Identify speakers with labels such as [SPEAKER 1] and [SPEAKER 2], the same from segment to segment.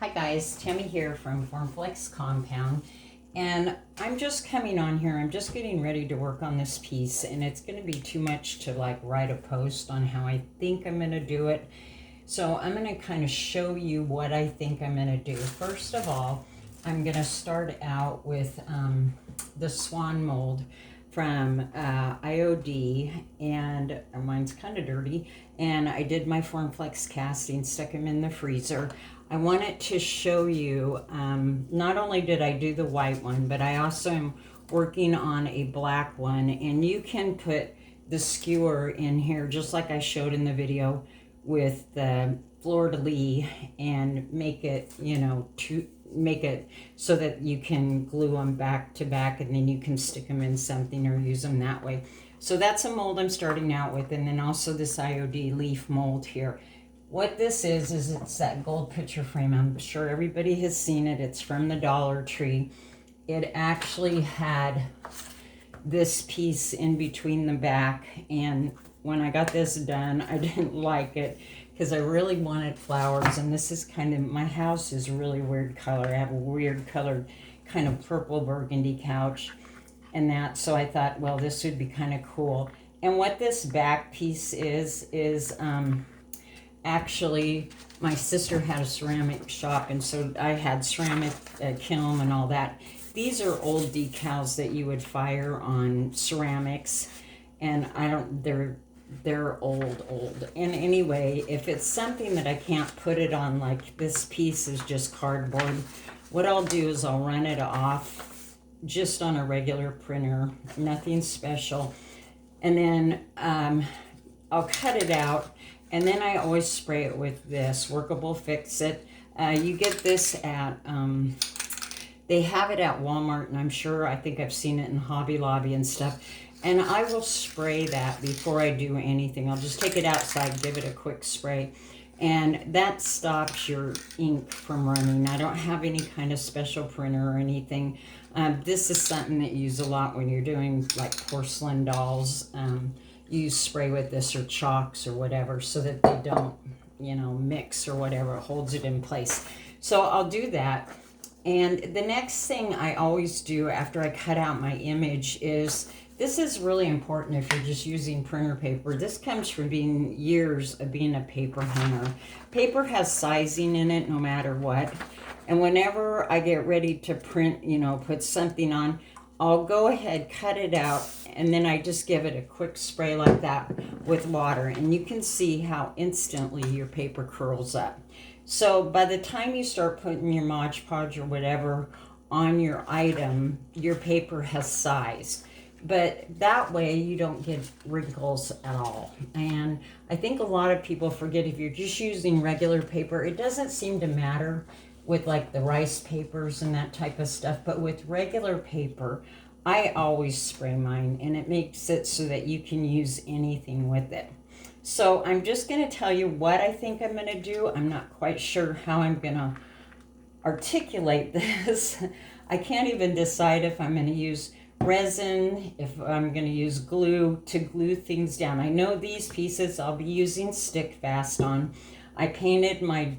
[SPEAKER 1] Hi guys, Tammy here from Formflex Compound, and I'm just coming on here. I'm just getting ready to work on this piece, and it's going to be too much to like write a post on how I think I'm going to do it. So I'm going to kind of show you what I think I'm going to do. First of all, I'm going to start out with the swan mold from IOD, and mine's kind of dirty, and I did my Formflex casting, stuck them in the freezer. I wanted to show you, not only did I do the white one, but I also am working on a black one, and you can put the skewer in here just like I showed in the video with the fleur-de-lis and make it, to make it so that you can glue them back to back, and then you can stick them in something or use them that way. So that's a mold I'm starting out with, and then also this IOD leaf mold here. What this is it's that gold picture frame. I'm sure everybody has seen it. It's from the Dollar Tree. It actually had this piece in between the back, and when I got this done, I didn't like it because I really wanted flowers, and this is kind of, my house is really weird color. I have a weird colored kind of purple burgundy couch and that, so I thought, well, this would be kind of cool. And what this back piece is actually, my sister had a ceramic shop, and so I had ceramic kiln and all that. These are old decals that you would fire on ceramics, and they're old. And anyway, if it's something that I can't put it on, like this piece is just cardboard, what I'll do is I'll run it off just on a regular printer, nothing special, and then I'll cut it out. And then I always spray it with this Workable Fix-It. You get this at, they have it at Walmart, and I think I've seen it in Hobby Lobby and stuff. And I will spray that before I do anything. I'll just take it outside, give it a quick spray. And that stops your ink from running. I don't have any kind of special printer or anything. This is something that you use a lot when you're doing like porcelain dolls. You spray with this or chalks or whatever so that they don't, mix or whatever. It holds it in place. So I'll do that. And the next thing I always do after I cut out my image is, this is really important if you're just using printer paper. This comes from being years of being a paper hanger. Paper has sizing in it no matter what. And whenever I get ready to print, put something on, I'll go ahead, cut it out, and then I just give it a quick spray like that with water. And you can see how instantly your paper curls up. So by the time you start putting your Mod Podge or whatever on your item, your paper has sized. But that way you don't get wrinkles at all. And I think a lot of people forget, if you're just using regular paper, it doesn't seem to matter with like the rice papers and that type of stuff. But with regular paper, I always spray mine, and it makes it so that you can use anything with it. So I'm just going to tell you what I think I'm going to do. I'm not quite sure how I'm going to articulate this. I can't even decide if I'm going to use resin, if I'm going to use glue to glue things down. I know these pieces I'll be using Stick Fast on. I painted my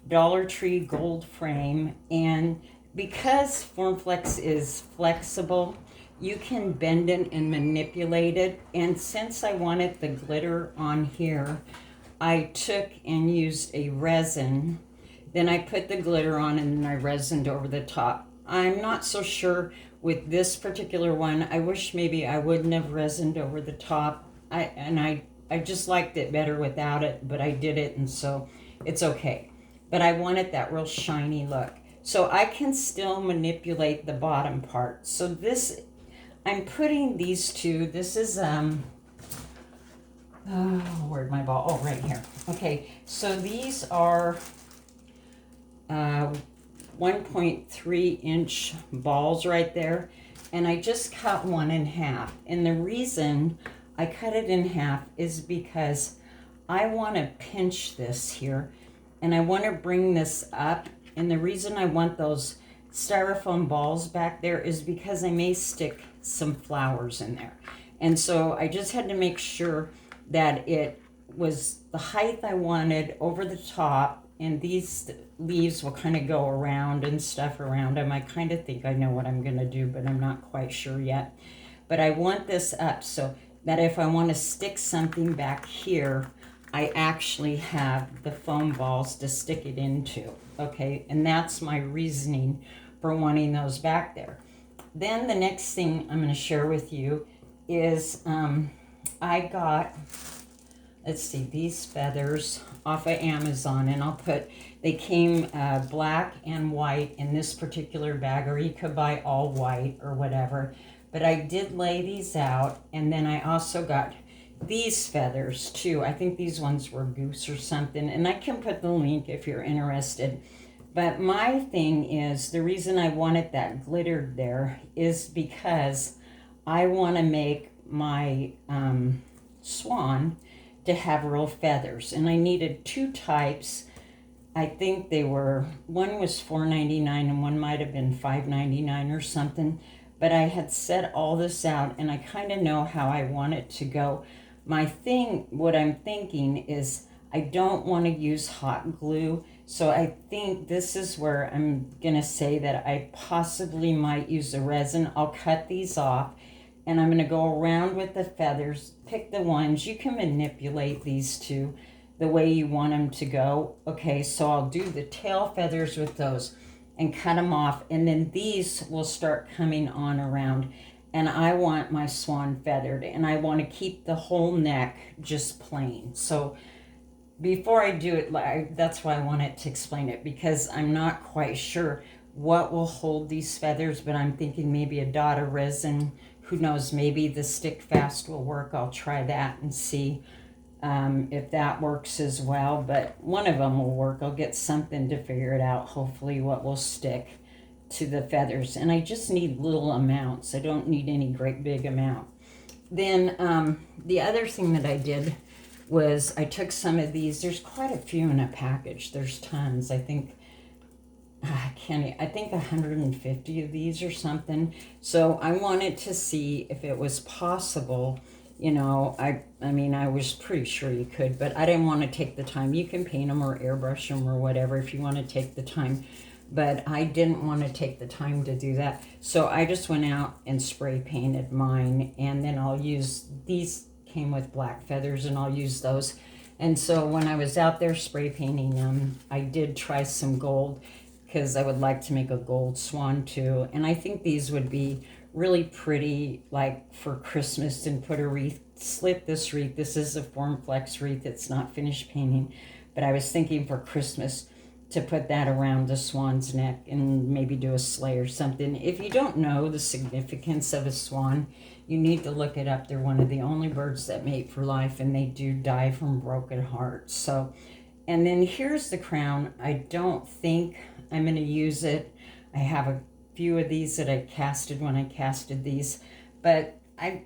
[SPEAKER 1] Dollar Tree gold frame, and because Formflex is flexible, you can bend it and manipulate it. And since I wanted the glitter on here, I took and used a resin. Then I put the glitter on, and then I resined over the top. I'm not so sure with this particular one. I wish maybe I wouldn't have resined over the top. I just liked it better without it, but I did it, and so it's okay. But I wanted that real shiny look. So I can still manipulate the bottom part. So this, I'm putting these two, this is, where'd my ball? Oh, right here. Okay, so these are 1.3 inch balls right there. And I just cut one in half. And the reason I cut it in half is because I want to pinch this here. And I want to bring this up. And the reason I want those styrofoam balls back there is because I may stick some flowers in there. And so I just had to make sure that it was the height I wanted over the top and these leaves will kind of go around and stuff around them. I kind of think I know what I'm going to do, but I'm not quite sure yet. But I want this up so that if I want to stick something back here, I actually have the foam balls to stick it into, okay? And that's my reasoning for wanting those back there. Then the next thing I'm going to share with you is I got, let's see, these feathers off of Amazon, and they came black and white in this particular bag, or you could buy all white or whatever. But I did lay these out, and then I also got these feathers too. I think these ones were goose or something, and I can put the link if you're interested. But my thing is, the reason I wanted that glittered there is because I want to make my swan to have real feathers, and I needed two types. I think one was $4.99 and one might have been $5.99 or something. But I had set all this out, and I kind of know how I want it to go. What I'm thinking is I don't want to use hot glue, so I think this is where I'm going to say that I possibly might use a resin. I'll cut these off, and I'm going to go around with the feathers, pick the ones. You can manipulate these two the way you want them to go. Okay, so I'll do the tail feathers with those and cut them off, and then these will start coming on around, and I want my swan feathered, and I want to keep the whole neck just plain. So before I do it, that's why I wanted to explain it, because I'm not quite sure what will hold these feathers, but I'm thinking maybe a dot of resin. Who knows, maybe the stick fast will work. I'll try that and see if that works as well, but one of them will work. I'll get something to figure it out, hopefully what will stick to the feathers. And I just need little amounts. I don't need any great big amount. Then the other thing that I did was I took some of these. There's quite a few in a package. There's tons. I think 150 of these or something. So I wanted to see if it was possible. I mean, I was pretty sure you could, but I didn't want to take the time. You can paint them or airbrush them or whatever if you want to take the time, but I didn't want to take the time to do that. So I just went out and spray painted mine, and then these came with black feathers, and I'll use those. And so when I was out there spray painting them, I did try some gold, because I would like to make a gold swan too. And I think these would be really pretty, like for Christmas, and put a wreath, slit this wreath. This is a Formflex wreath. It's not finished painting, but I was thinking for Christmas to put that around the swan's neck and maybe do a sleigh or something. If you don't know the significance of a swan, you need to look it up. They're one of the only birds that mate for life, and they do die from broken hearts. So, and then here's the crown. I don't think I'm going to use it. I have a few of these that I casted when I casted these, but I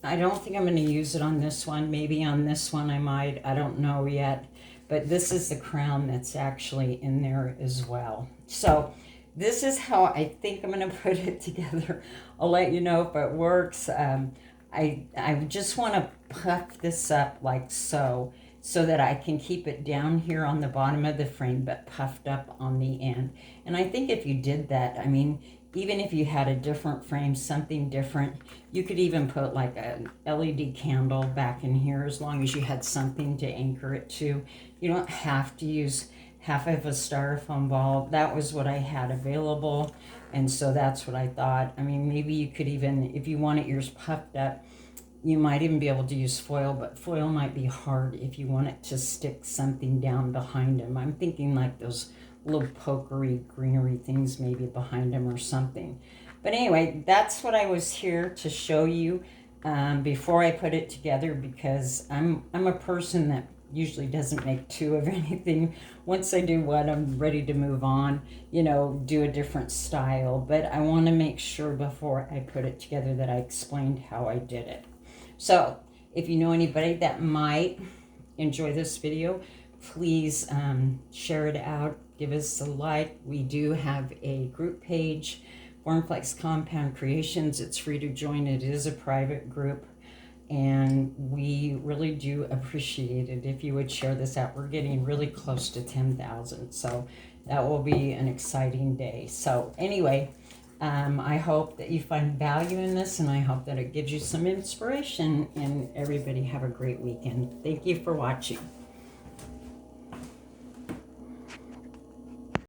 [SPEAKER 1] don't think I'm going to use it on this one. Maybe on this one I might. I don't know yet. But this is the crown that's actually in there as well. So this is how I think I'm going to put it together. I'll let you know if it works. I just want to puff this up like so that I can keep it down here on the bottom of the frame, but puffed up on the end. And I think if you did that, I mean, even if you had a different frame, something different, you could even put like an LED candle back in here, as long as you had something to anchor it to. You don't have to use half of a styrofoam ball. That was what I had available, and so that's what I thought. I mean, maybe you could even, if you wanted yours puffed up, you might even be able to use foil, but foil might be hard if you want it to stick something down behind them. I'm thinking like those little pokery greenery things maybe behind them or something. But anyway, that's what I was here to show you before I put it together, because I'm a person that usually doesn't make two of anything. Once I do one, I'm ready to move on, do a different style. But I want to make sure before I put it together that I explained how I did it. So if you know anybody that might enjoy this video, please share it out. Give us a like. We do have a group page, Formflex Compound Creations. It's free to join. It is a private group. And we really do appreciate it if you would share this out. We're getting really close to 10,000. So that will be an exciting day. So anyway, I hope that you find value in this, and I hope that it gives you some inspiration. And everybody have a great weekend. Thank you for watching.